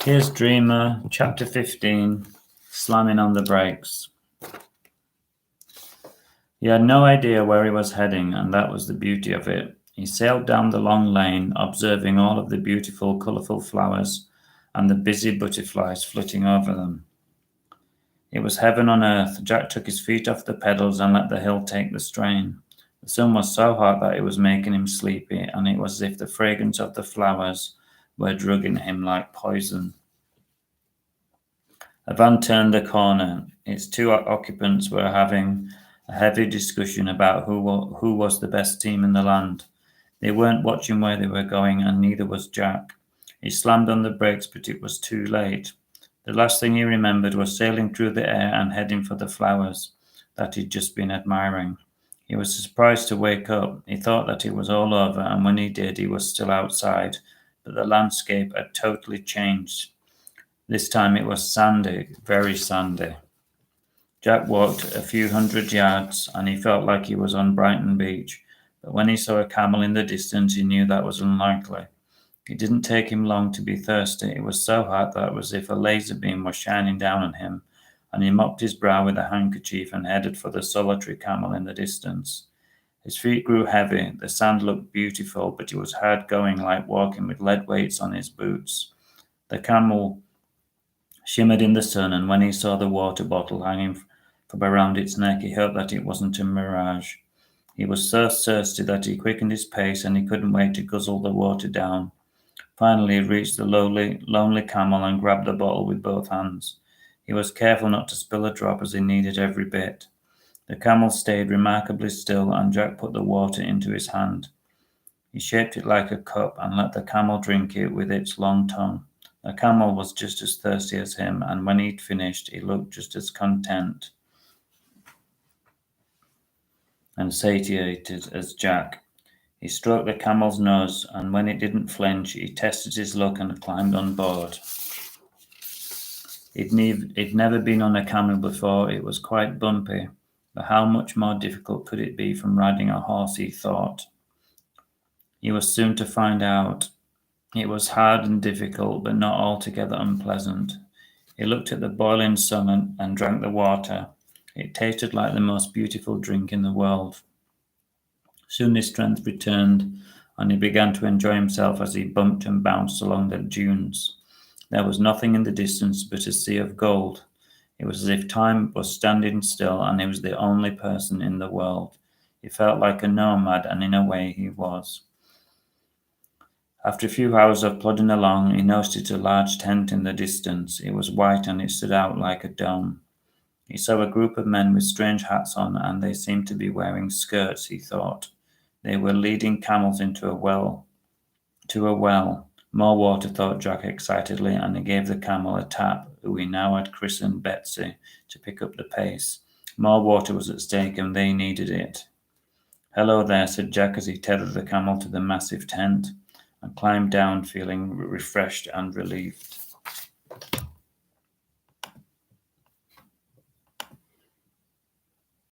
Here's Dreamer, chapter 15, Slamming on the Brakes. He had no idea where he was heading, and that was the beauty of it. He sailed down the long lane, observing all of the beautiful, colourful flowers and the busy butterflies flitting over them. It was heaven on earth. Jack took his feet off the pedals and let the hill take the strain. The sun was so hot that it was making him sleepy, and it was as if the fragrance of the flowers were drugging him like poison. A van turned the corner. Its two occupants were having a heavy discussion about who was the best team in the land. They weren't watching where they were going, and neither was Jack. He slammed on the brakes, but it was too late. The last thing he remembered was sailing through the air and heading for the flowers that he'd just been admiring. He was surprised to wake up. He thought that it was all over, and when he did, he was still outside, but the landscape had totally changed. This time it was sandy, very sandy. Jack walked a few hundred yards, and he felt like he was on Brighton Beach, but when he saw a camel in the distance, he knew that was unlikely. It didn't take him long to be thirsty. It was so hot that it was as if a laser beam was shining down on him, and he mopped his brow with a handkerchief and headed for the solitary camel in the distance. His feet grew heavy. The sand looked beautiful, but it was hard going, like walking with lead weights on his boots. The camel shimmered in the sun, and when he saw the water bottle hanging from around its neck, he hoped that it wasn't a mirage. He was so thirsty that he quickened his pace, and he couldn't wait to guzzle the water down. Finally, he reached the lonely camel and grabbed the bottle with both hands. He was careful not to spill a drop, as he needed every bit. The camel stayed remarkably still, and Jack put the water into his hand. He shaped it like a cup and let the camel drink it with its long tongue. The camel was just as thirsty as him, and when he'd finished, he looked just as content and satiated as Jack. He stroked the camel's nose, and when it didn't flinch, he tested his luck and climbed on board. He'd never been on a camel before. It was quite bumpy, but how much more difficult could it be from riding a horse, he thought. He was soon to find out. It was hard and difficult, but not altogether unpleasant. He looked at the boiling sun and drank the water. It tasted like the most beautiful drink in the world. Soon his strength returned, and he began to enjoy himself as he bumped and bounced along the dunes. There was nothing in the distance but a sea of gold. It was as if time was standing still, and he was the only person in the world. He felt like a nomad, and in a way he was. After a few hours of plodding along, he noticed a large tent in the distance. It was white, and it stood out like a dome. He saw a group of men with strange hats on, and they seemed to be wearing skirts, he thought. They were leading camels into a well. More water, thought Jack excitedly, and he gave the camel a tap, who he now had christened Betsy, to pick up the pace. More water was at stake, and they needed it. "Hello there," said Jack as he tethered the camel to the massive tent and climbed down, feeling refreshed and relieved.